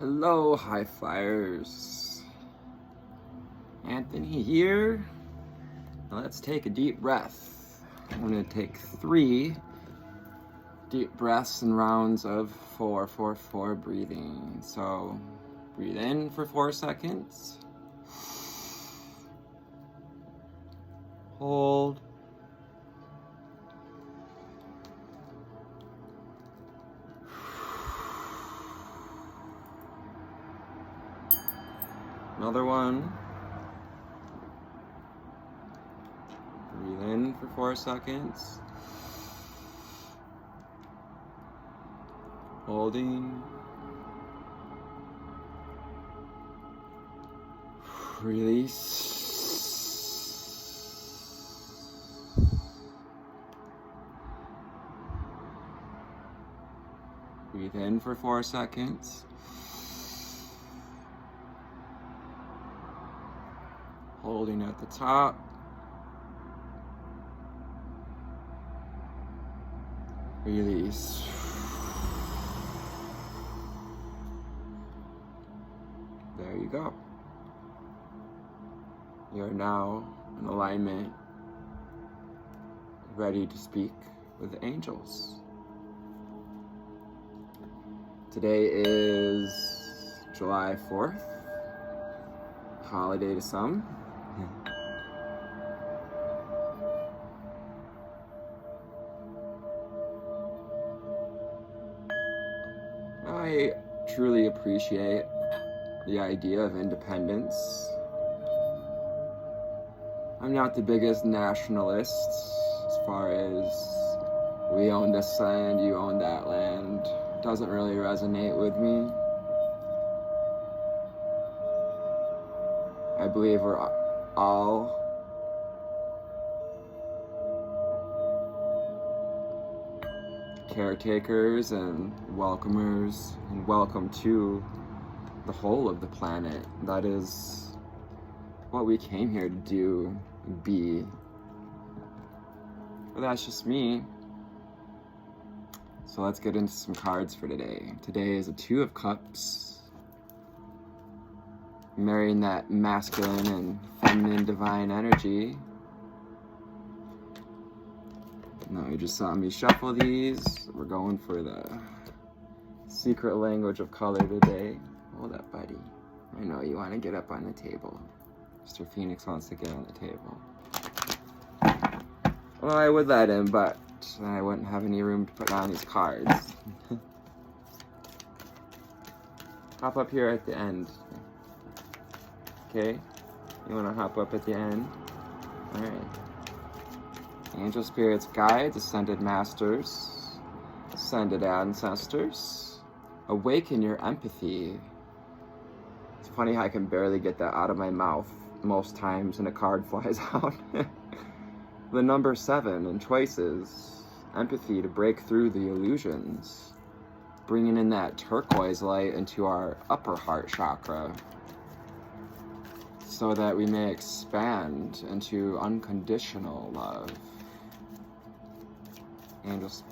Hello, high flyers. Anthony here. Now let's take a deep breath. I'm going to take 3 deep breaths in rounds of 4, 4, 4 breathing. So breathe in for 4 seconds. Hold. Another one. Breathe in for 4 seconds. Holding. Release. Breathe in for 4 seconds. Holding at the top. Release. There you go. You are now in alignment, ready to speak with the angels. Today is July 4th, holiday to some. I truly appreciate the idea of independence. I'm not the biggest nationalist as far as we own this land, you own that land. It doesn't really resonate with me. I believe we're all caretakers and welcomers and welcome to the whole of the planet. That is what we came here to do, be. But that's just me. So let's get into some cards for today. Today is a 2 of Cups. Marrying that masculine and feminine divine energy. Now you just saw me shuffle these. We're going for the secret language of color today. Hold up, buddy. I know you want to get up on the table. Mr. Phoenix wants to get on the table. Well, I would let him, but I wouldn't have any room to put down these cards. Hop up here at the end. Okay? You want to hop up at the end? Alright. Angel spirits, guides, ascended masters, ascended ancestors, awaken your empathy. It's funny how I can barely get that out of my mouth most times and a card flies out. The number 7 in choices, empathy to break through the illusions, bringing in that turquoise light into our upper heart chakra so that we may expand into unconditional love. Angels,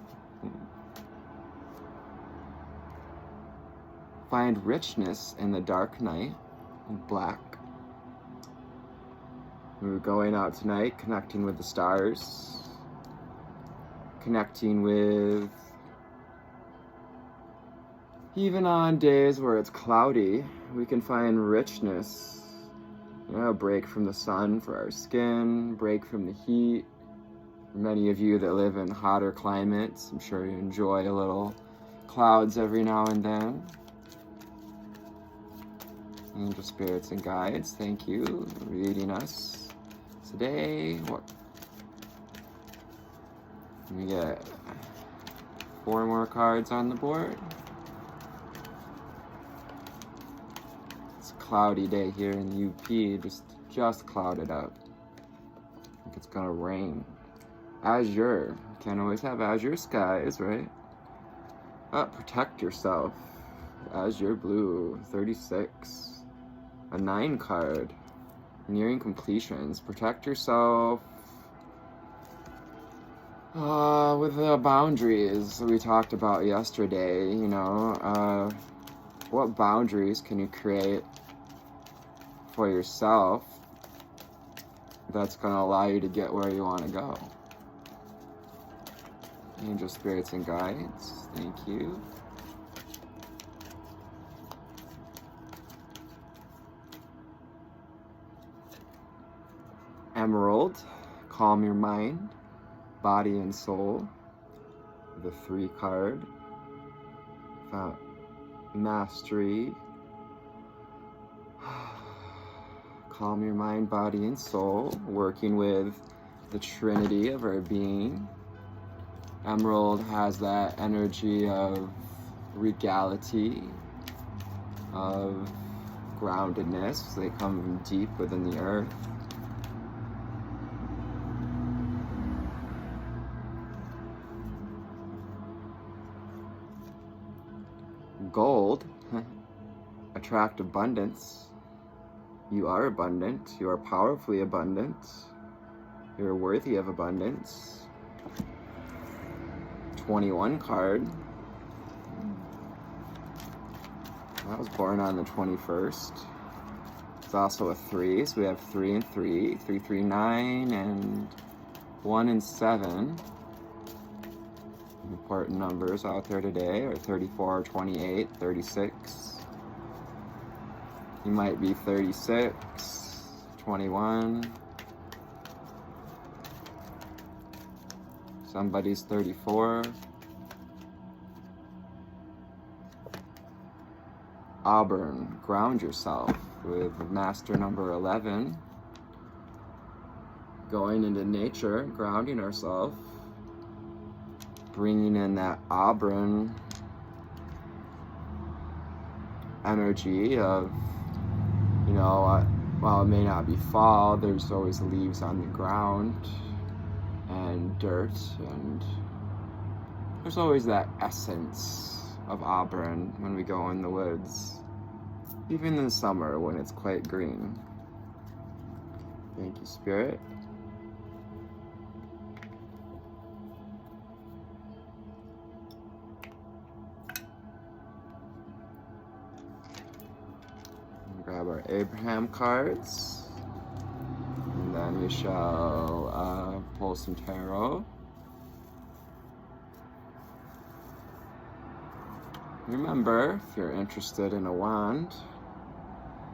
find richness in the dark night, black. We're going out tonight, connecting with the stars, connecting with, even on days where it's cloudy, we can find richness. You know, break from the sun for our skin, break from the heat. Many of you that live in hotter climates, I'm sure you enjoy a little clouds every now and then. Angel spirits and guides, thank you for reading us today. What? We get 4 more cards on the board. It's a cloudy day here in the UP, just clouded up. I think it's gonna rain. Azure, can't always have azure skies, right? Protect yourself. Azure blue, 36. A 9 card. Nearing completions. Protect yourself. With the boundaries we talked about yesterday, you know, what boundaries can you create for yourself that's going to allow you to get where you want to go? Angel spirits and guides, thank you. Emerald, calm your mind, body and soul. The 3 card. Mastery. Calm your mind, body, and soul. Working with the Trinity of our being. Emerald has that energy of regality, of groundedness. They come from deep within the earth. Gold, attract abundance. You are abundant. You are powerfully abundant. You're worthy of abundance. 21 card. I was born on the 21st. It's also a 3, so we have 3 and 3, 3, 3, 9, and 1 and 7. Important numbers out there today are 34, 28, 36. You might be 36, 21. Somebody's 34. Auburn, ground yourself with master number 11. Going into nature, grounding ourselves. Bringing in that Auburn energy of, you know, while it may not be fall, there's always leaves on the ground and dirt, and there's always that essence of Auburn when we go in the woods, even in the summer when it's quite green. Thank you, Spirit. Grab our Abraham cards, and then we shall pull some tarot. Remember, if you're interested in a wand,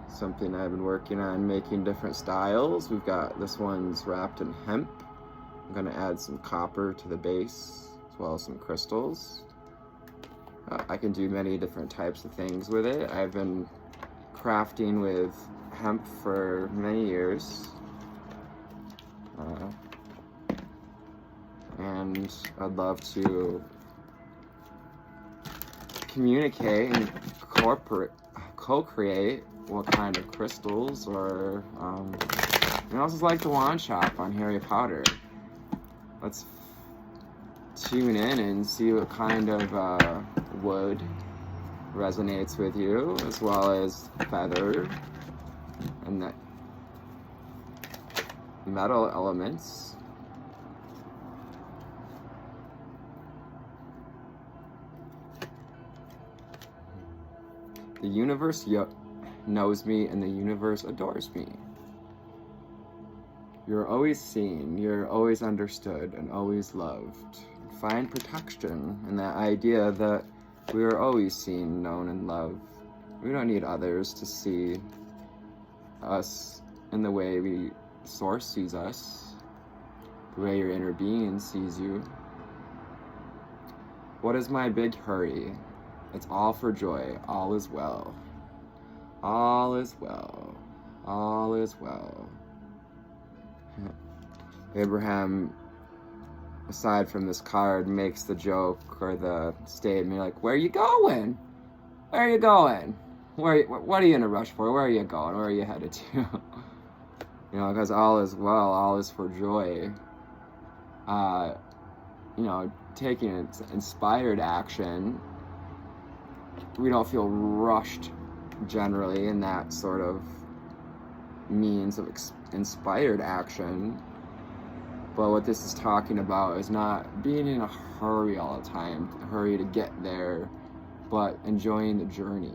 something I've been working on, making different styles. We've got this one's wrapped in hemp. I'm going to add some copper to the base, as well as some crystals. I can do many different types of things with it. I've been crafting with hemp for many years, and I'd love to communicate and co-create what kind of crystals, or I also like the wand shop on Harry Potter. Let's tune in and see what kind of wood resonates with you, as well as feather and the metal elements. The universe knows me, and the universe adores me. You're always seen, you're always understood, and always loved. Find protection in that idea that we are always seen, known, and loved. We don't need others to see us in the way we Source sees us, the way your inner being sees you. What is my big hurry? It's all for joy. All is well. All is well. All is well. Abraham, aside from this card, makes the joke or the statement like, where are you going? Where are you going? What are you in a rush for? Where are you going? Where are you headed to? You know, because all is well, all is for joy. You know, taking inspired action, we don't feel rushed generally in that sort of means of inspired action. But what this is talking about is not being in a hurry all the time, a hurry to get there, but enjoying the journey.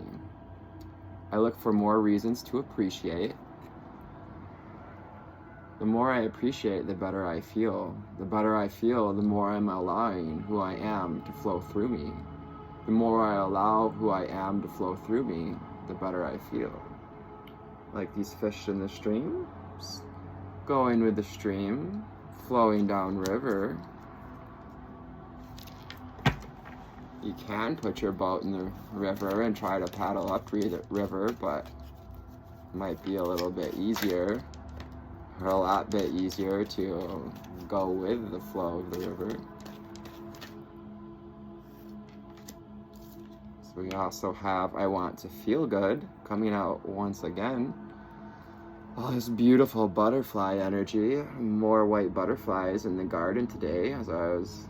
I look for more reasons to appreciate. The more I appreciate, the better I feel. The better I feel, the more I'm allowing who I am to flow through me. The more I allow who I am to flow through me, the better I feel. Like these fish in the stream, going with the stream, flowing down river. You can put your boat in the river and try to paddle up the river, but it might be a little bit easier, or a lot bit easier to go with the flow of the river. So we also have I Want to Feel Good coming out once again. All this beautiful butterfly energy, more white butterflies in the garden today as I was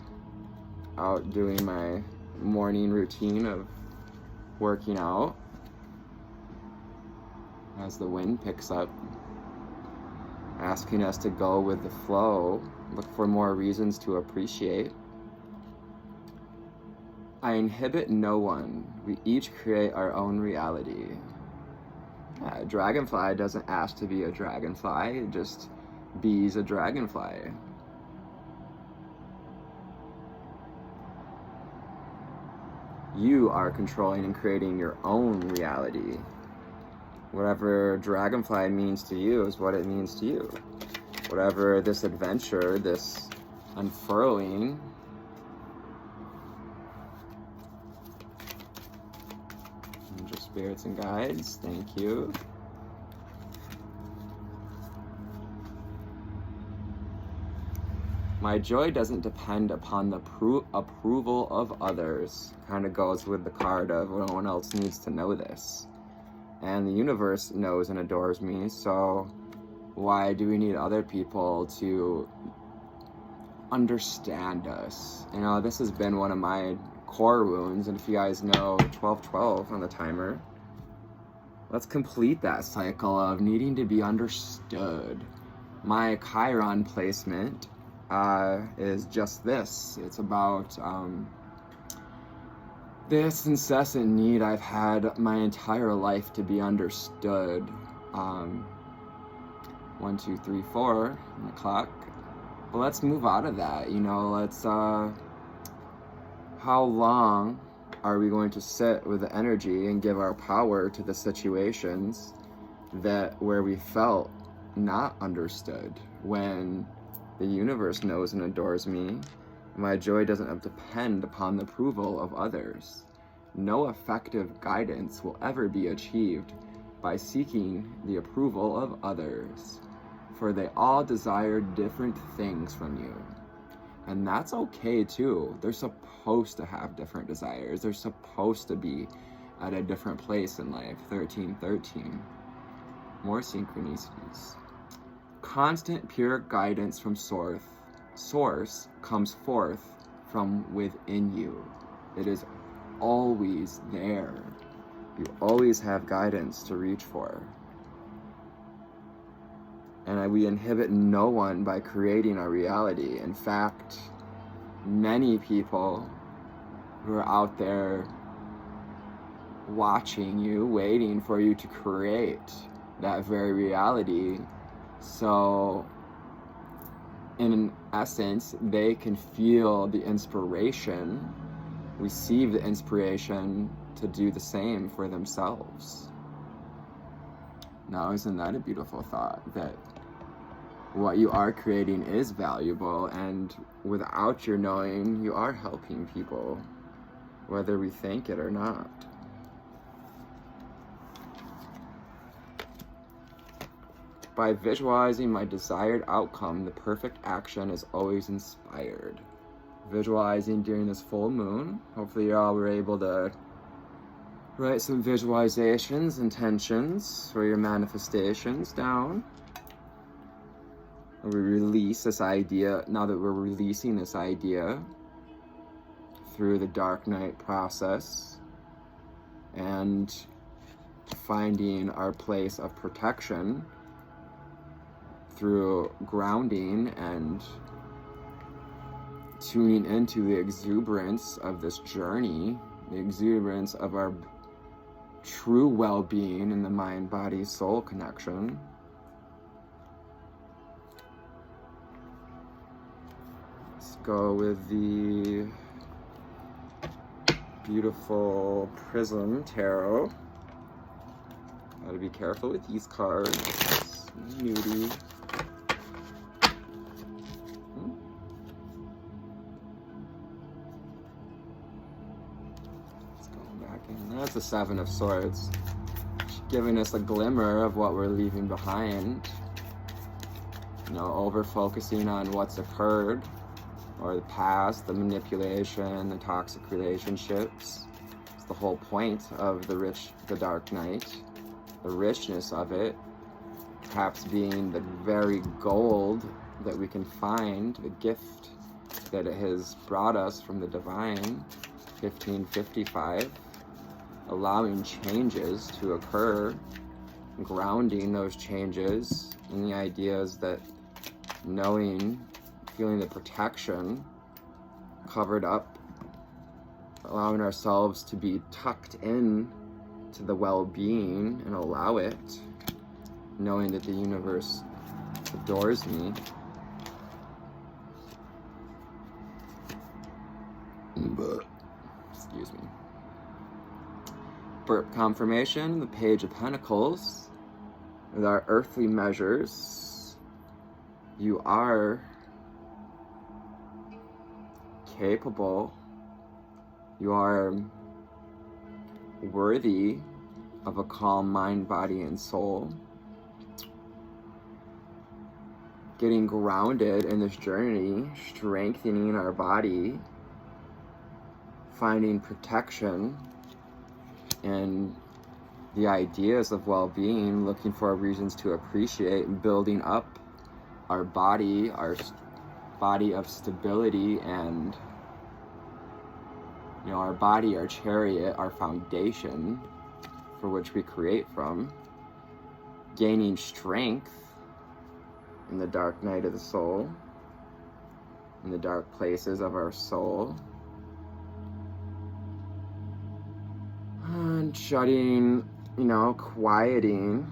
out doing my morning routine of working out. As the wind picks up, asking us to go with the flow, look for more reasons to appreciate. I inhibit no one. We each create our own reality. A dragonfly doesn't ask to be a dragonfly, it just bees a dragonfly. You are controlling and creating your own reality. Whatever dragonfly means to you is what it means to you. Whatever this adventure, this unfurling, angel spirits and guides, thank you. My joy doesn't depend upon the approval of others. Kind of goes with the card of no one else needs to know this. And the universe knows and adores me, so why do we need other people to understand us? You know, this has been one of my core wounds, and if you guys know 1212 on the timer, let's complete that cycle of needing to be understood. My Chiron placement is just this. It's about this incessant need I've had my entire life to be understood. 1, 2, 3, 4 on the clock. But let's move out of that. You know, let's how long are we going to sit with the energy and give our power to the situations where we felt not understood, when the universe knows and adores me? My joy doesn't depend upon the approval of others. No effective guidance will ever be achieved by seeking the approval of others, for they all desire different things from you. And that's okay too. They're supposed to have different desires. They're supposed to be at a different place in life. 1313. More synchronicities. Constant pure guidance from source comes forth from within you. It is always there. You always have guidance to reach for. And we inhibit no one by creating our reality. In fact, many people who are out there watching you, waiting for you to create that very reality, so in essence, they can feel the inspiration, receive the inspiration to do the same for themselves. Now, isn't that a beautiful thought, that what you are creating is valuable, and without your knowing, you are helping people, whether we think it or not. By visualizing my desired outcome, the perfect action is always inspired. Visualizing during this full moon. Hopefully you all were able to write some visualizations, intentions for your manifestations down. We release this idea, now that we're releasing this idea through the dark night process and finding our place of protection through grounding and tuning into the exuberance of this journey, the exuberance of our true well-being in the mind-body-soul connection. Let's go with the beautiful Prism Tarot. Gotta be careful with these cards. Nudie. Let's go back in. That's the Seven of Swords. Giving us a glimmer of what we're leaving behind. You know, over-focusing on what's occurred, or the past, the manipulation, the toxic relationships. It's the whole point of the Dark Knight. The richness of it, perhaps being the very gold that we can find, the gift that it has brought us from the divine, 1555, allowing changes to occur, grounding those changes in the ideas that feeling the protection, covered up, allowing ourselves to be tucked in to the well-being and allow it, knowing that the universe adores me. Excuse me. Burp confirmation, the Page of Pentacles. With our earthly measures, you are capable, you are worthy of a calm mind, body, and soul. Getting grounded in this journey, strengthening our body, finding protection in the ideas of well-being, looking for reasons to appreciate, and building up our body of stability, and our body, our chariot, our foundation for which we create from, gaining strength in the dark night of the soul, in the dark places of our soul, and shutting, quieting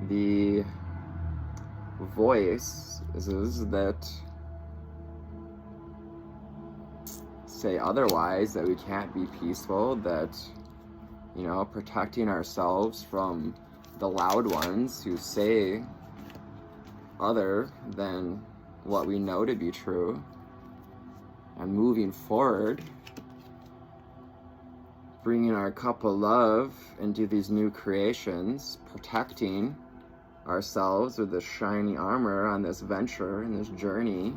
the voices that say otherwise, that we can't be peaceful, that, protecting ourselves from the loud ones who say other than what we know to be true, and moving forward, bringing our cup of love into these new creations, protecting ourselves with this shiny armor on this venture, in this journey.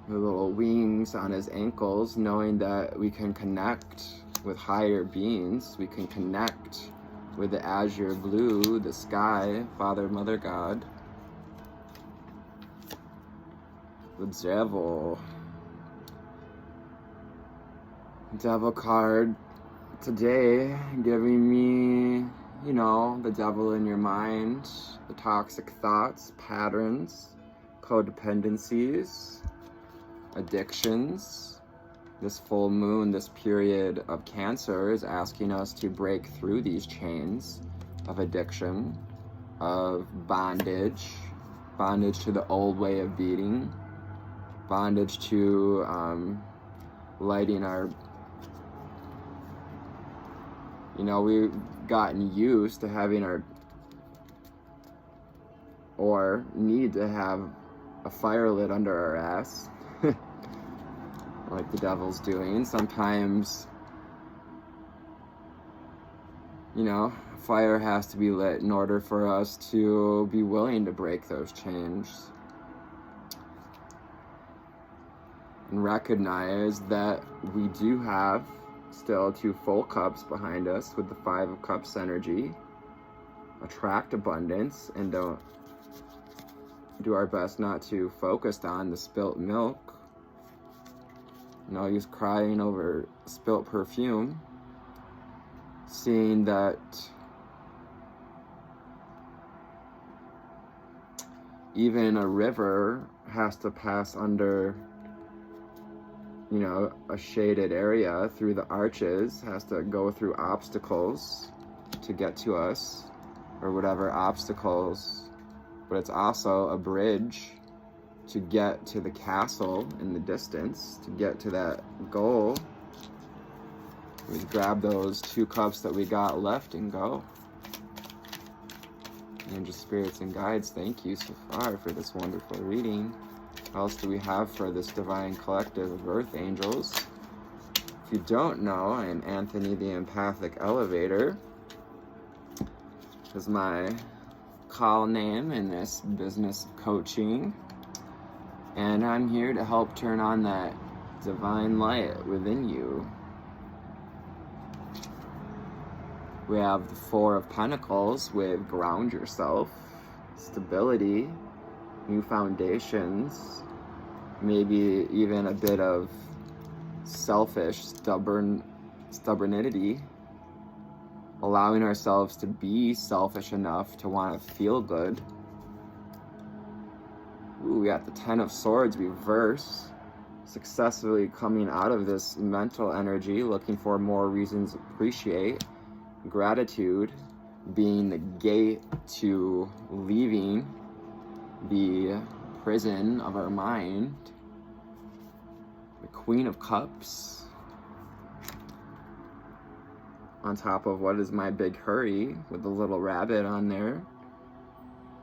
The little wings on his ankles, knowing that we can connect with higher beings, we can connect with the azure blue, the sky, Father, Mother, God. The devil card today, giving me, the devil in your mind, the toxic thoughts, patterns, codependencies, addictions. This full moon, this period of Cancer, is asking us to break through these chains of addiction, of bondage to the old way of being, bondage to lighting our, we've gotten used to having or need to have a fire lit under our ass, like the devil's doing. Sometimes, fire has to be lit in order for us to be willing to break those chains and recognize that we do have still 2 full cups behind us with the 5 of Cups energy. Attract abundance, and don't do our best not to focus on the spilt milk. No use crying over spilt perfume. Seeing that even a river has to pass under, you know, a shaded area through the arches, has to go through obstacles to get to us, or whatever obstacles, but it's also a bridge to get to the castle in the distance, to get to that goal. We grab those 2 cups that we got left and go. Angel spirits and guides, thank you so far for this wonderful reading. What else do we have for this divine collective of earth angels? If you don't know, I am Anthony the Empathic Elevator. This is my call name in this business coaching. And I'm here to help turn on that divine light within you. We have the 4 of Pentacles with ground yourself, stability, new foundations, maybe even a bit of selfish stubbornity, allowing ourselves to be selfish enough to want to feel good. Ooh, we got the 10 of Swords reverse, successfully coming out of this mental energy, looking for more reasons to appreciate. Gratitude being the gate to leaving the prison of our mind. The Queen of Cups on top of what is my big hurry with the little rabbit on there.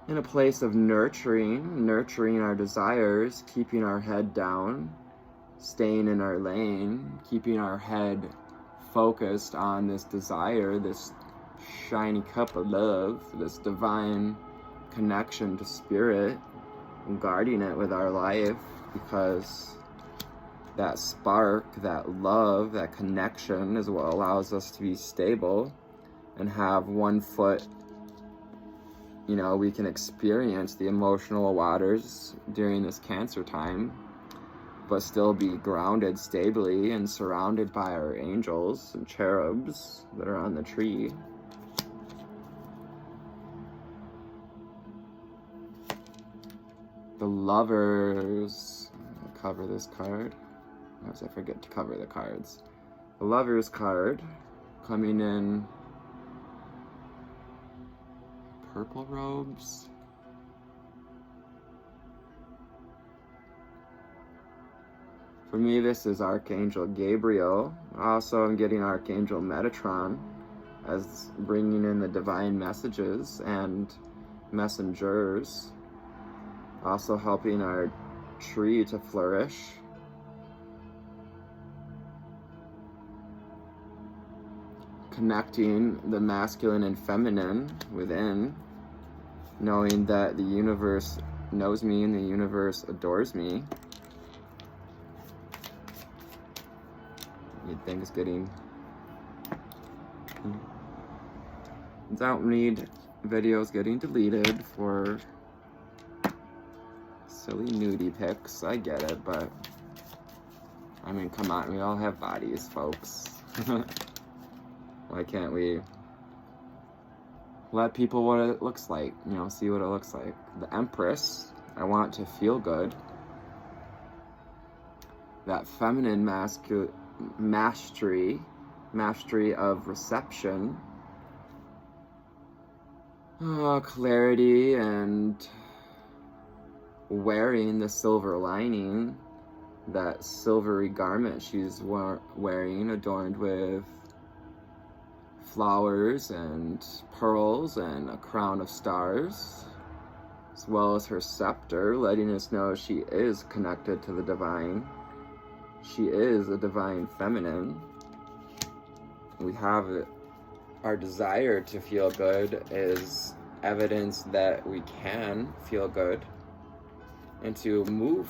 In a place of nurturing our desires, keeping our head down, staying in our lane, keeping our head focused on this desire, this shiny cup of love, this divine connection to spirit, and guarding it with our life, because that spark, that love, that connection is what allows us to be stable and have one foot, you know, we can experience the emotional waters during this Cancer time, but still be grounded stably and surrounded by our angels and cherubs that are on the tree. The Lovers. I'll cover this card. As I forget to cover the cards. The Lovers card coming in purple robes. For me, this is Archangel Gabriel. Also, I'm getting Archangel Metatron as bringing in the divine messages and messengers. Also helping our tree to flourish. Connecting the masculine and feminine within. Knowing that the universe knows me and the universe adores me. You'd think it's getting... Don't need videos getting deleted for silly nudie pics. I get it, but I mean, come on, we all have bodies, folks. Why can't we let people what it looks like, you know, see what it looks like? The Empress, I want to feel good. That feminine mastery of reception, clarity, and wearing the silver lining, that silvery garment she's wearing, adorned with flowers and pearls and a crown of stars, as well as her scepter, letting us know she is connected to the divine. She is a divine feminine. We have our desire to feel good is evidence that we can feel good, and to move,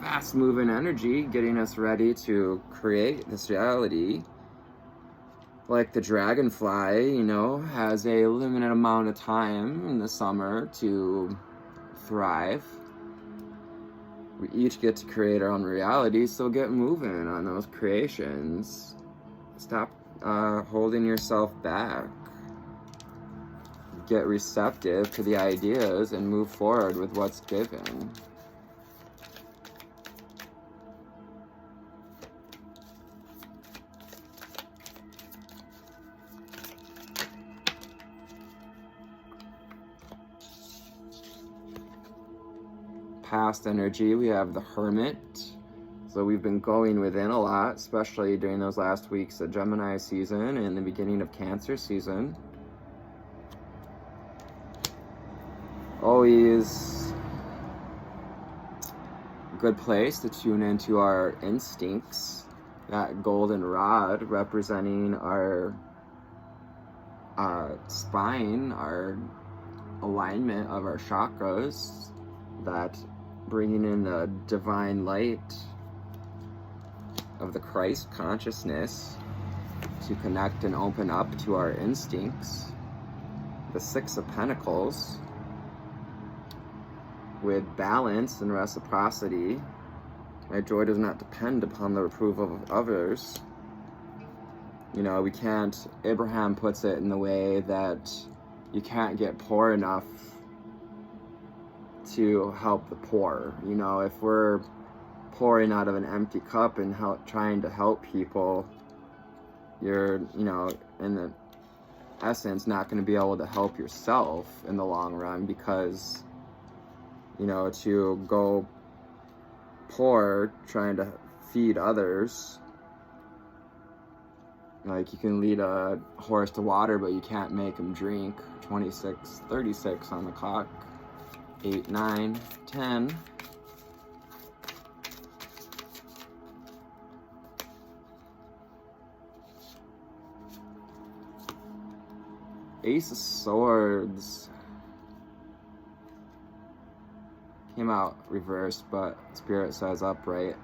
fast moving energy, getting us ready to create this reality. Like the dragonfly, you know, has a limited amount of time in the summer to thrive. We each get to create our own reality, so get moving on those creations. Stop holding yourself back. get receptive to the ideas and move forward with what's given. Past energy, we have the Hermit. So we've been going within a lot, especially during those last weeks of Gemini season and the beginning of Cancer season. Always a good place to tune into our instincts. That golden rod representing our spine, our alignment of our chakras, that bringing in the divine light of the Christ consciousness to connect and open up to our instincts. The Six of Pentacles with balance and reciprocity. My joy does not depend upon the approval of others. You know, we can't, Abraham puts it in the way that you can't get poor enough to help the poor. You know, if we're pouring out of an empty cup and trying to help people, you're, you know, in the essence not going to be able to help yourself in the long run, because, you know, to go poor trying to feed others, like, you can lead a horse to water, but you can't make him drink. 36 on the clock. 8, 9, 10. Ace of Swords came out reversed, but Spirit says upright.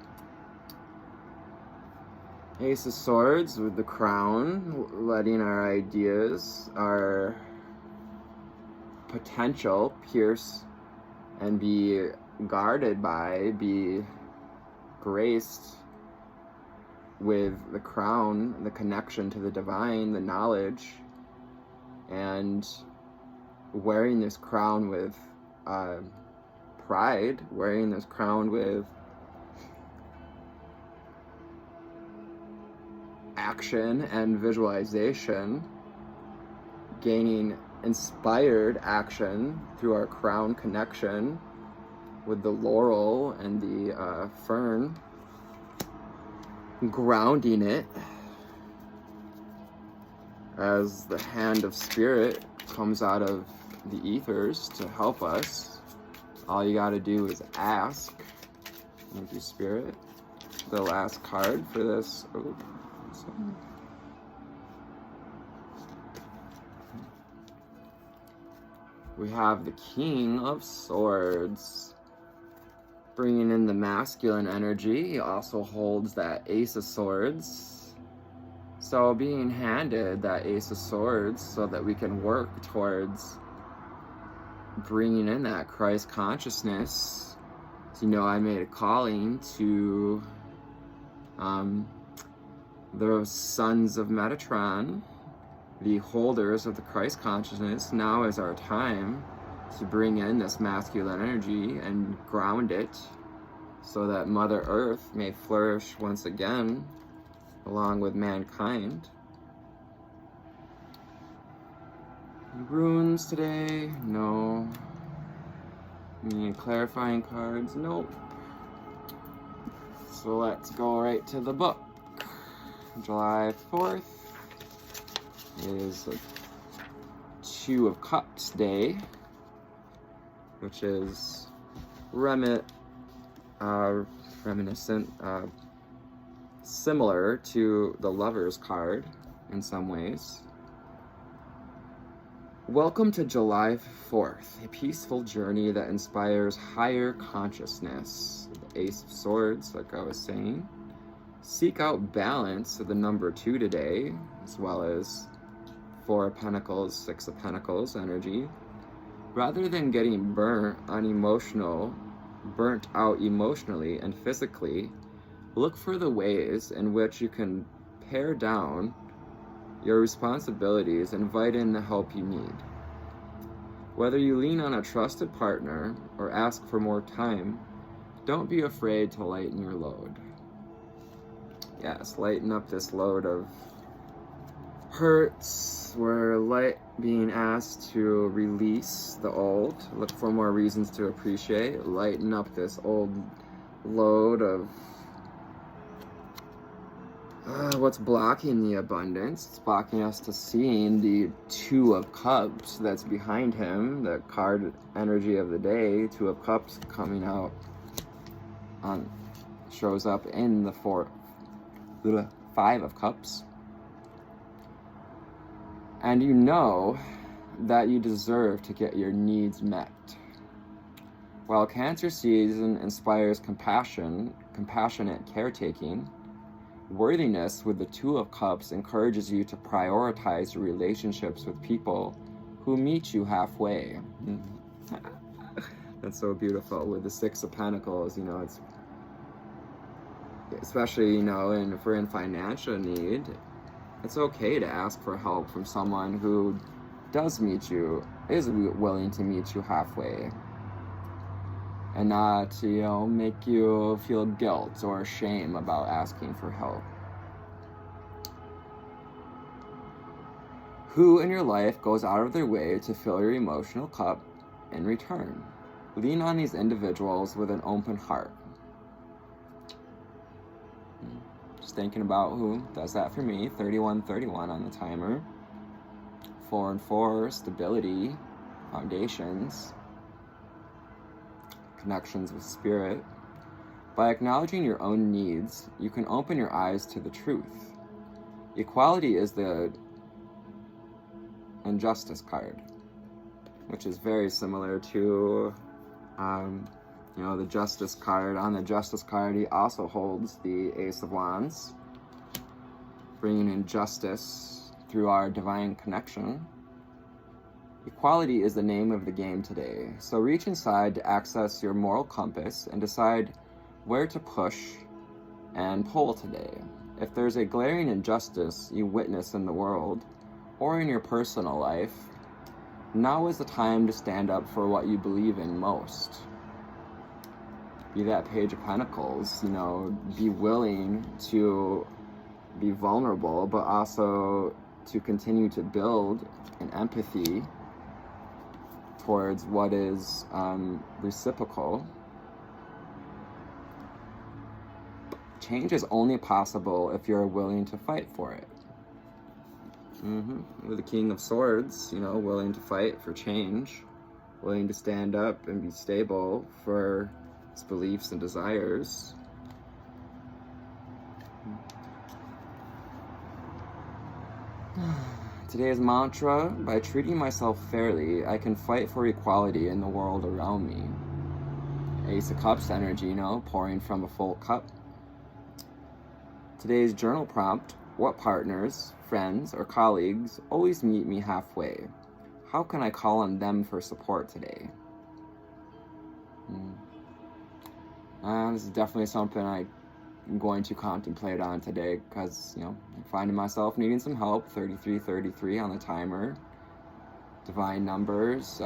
Ace of Swords with the crown, letting our ideas, our potential pierce and be guarded by, be graced with the crown, the connection to the divine, the knowledge, and wearing this crown with pride, wearing this crown with action and visualization, gaining inspired action through our crown connection with the laurel and the fern, grounding it as the hand of Spirit comes out of the ethers to help us. All you got to do is ask. Thank you, Spirit. The last card for this. Oh, we have the King of Swords, bringing in the masculine energy. He also holds that Ace of Swords. So being handed that Ace of Swords so that we can work towards bringing in that Christ consciousness. So, you know, I made a calling to the sons of Metatron, the holders of the Christ consciousness. Now is our time to bring in this masculine energy and ground it so that Mother Earth may flourish once again along with mankind. Runes today? No. Any clarifying cards? Nope. So let's go right to the book. July 4th is a Two of Cups day, which is reminiscent, similar to the Lover's card in some ways. Welcome to July 4th, a peaceful journey that inspires higher consciousness. The Ace of Swords, like I was saying. Seek out balance of the number 2 today, as well as 4 of Pentacles, 6 of Pentacles energy. Rather than getting burnt out emotionally and physically, look for the ways in which you can pare down your responsibilities and invite in the help you need. Whether you lean on a trusted partner or ask for more time, don't be afraid to lighten your load. Yes, lighten up this load of hurts. We're being asked to release the old, look for more reasons to appreciate, lighten up this old load of what's blocking the abundance. It's blocking us to seeing the Two of Cups that's behind him, the card energy of the day. Two of Cups coming out on, shows up in the Five of Cups. And you know that you deserve to get your needs met. While Cancer season inspires compassionate caretaking, worthiness with the Two of Cups encourages you to prioritize your relationships with people who meet you halfway. That's so beautiful. With the Six of Pentacles, it's especially, and if we're in financial need, it's okay to ask for help from someone who does meet you, is willing to meet you halfway, and not to, make you feel guilt or shame about asking for help. Who in your life goes out of their way to fill your emotional cup in return? Lean on these individuals with an open heart. Just thinking about who does that for me. 3131 on the timer. 4 and 4, stability, foundations, connections with spirit. By acknowledging your own needs, you can open your eyes to the truth. Equality is the injustice card, which is very similar to the Justice card. On the Justice card, he also holds the Ace of Wands, bringing in justice through our divine connection. Equality is the name of the game today. So reach inside to access your moral compass and decide where to push and pull today. If there's a glaring injustice you witness in the world or in your personal life, now is the time to stand up for what you believe in most. Be that Page of Pentacles, be willing to be vulnerable, but also to continue to build an empathy towards what is reciprocal. Change is only possible if you're willing to fight for it. With the King of Swords, willing to fight for change, willing to stand up and be stable for his beliefs and desires. Today's mantra: by treating myself fairly, I can fight for equality in the world around me. Ace of Cups energy, pouring from a full cup. Today's journal prompt: what partners, friends, or colleagues always meet me halfway? How can I call on them for support today? This is definitely something I'm going to contemplate on today, because, I'm finding myself needing some help. 3333 on the timer. Divine numbers,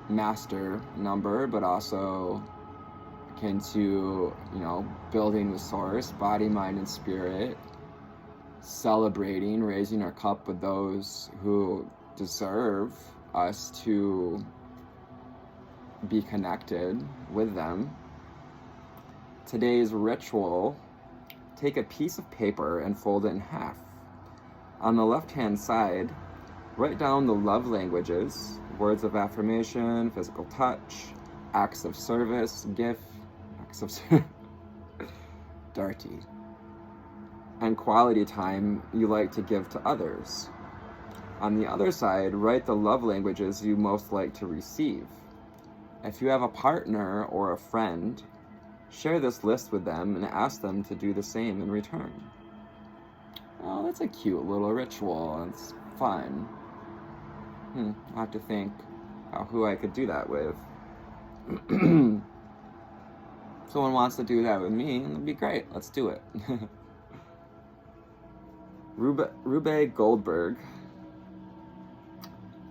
master number, but also akin to, building the source, body, mind, and spirit. Celebrating, raising our cup with those who deserve us to be connected with them. Today's ritual: take a piece of paper and fold it in half. On the left-hand side, write down the love languages: words of affirmation, physical touch, acts of service, dirty, and quality time you like to give to others. On the other side, write the love languages you most like to receive. If you have a partner or a friend, share this list with them and ask them to do the same in return. Oh, that's a cute little ritual. It's fun. I have to think who I could do that with. Someone wants to do that with me, it'd be great. Let's do it. Rube Goldberg.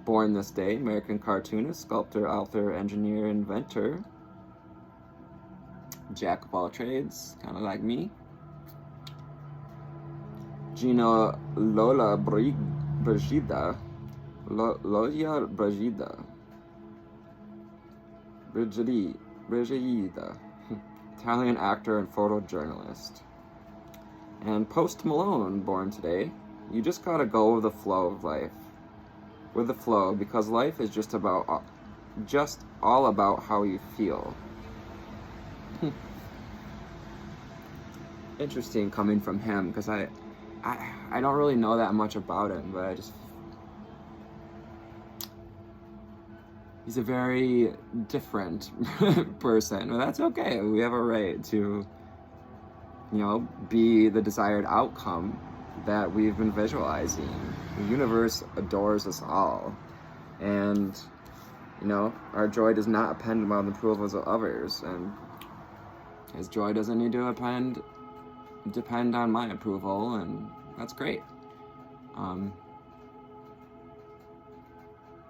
Born this day, American cartoonist, sculptor, author, engineer, inventor. Jack of all trades, kind of like me. Gino Lola Brigida. Lola Brigida. Brigida. Italian actor and photojournalist. And Post Malone, born today. You just gotta go with the flow of life. With the flow, because life is just all about how you feel. Interesting coming from him, because I don't really know that much about him, but he's a very different person. But that's okay. We have a right to, be the desired outcome that we've been visualizing. The universe adores us all. And, our joy does not depend on the approvals of others. And his joy doesn't need to depend on my approval, and that's great.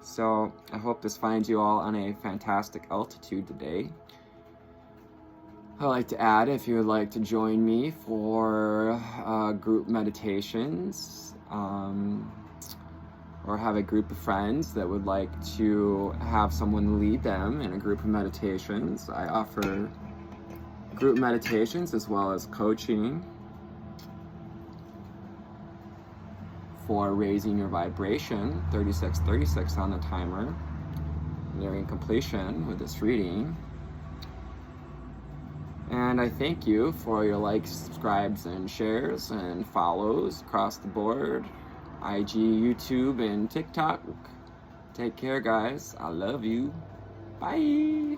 So I hope this finds you all on a fantastic altitude today. I'd like to add, if you would like to join me for group meditations, or have a group of friends that would like to have someone lead them in a group of meditations, I offer group meditations as well as coaching for raising your vibration. 3636 on the timer, nearing completion with this reading. And I thank you for your likes, subscribes, and shares and follows across the board. IG, YouTube, and TikTok. Take care, guys. I love you. Bye.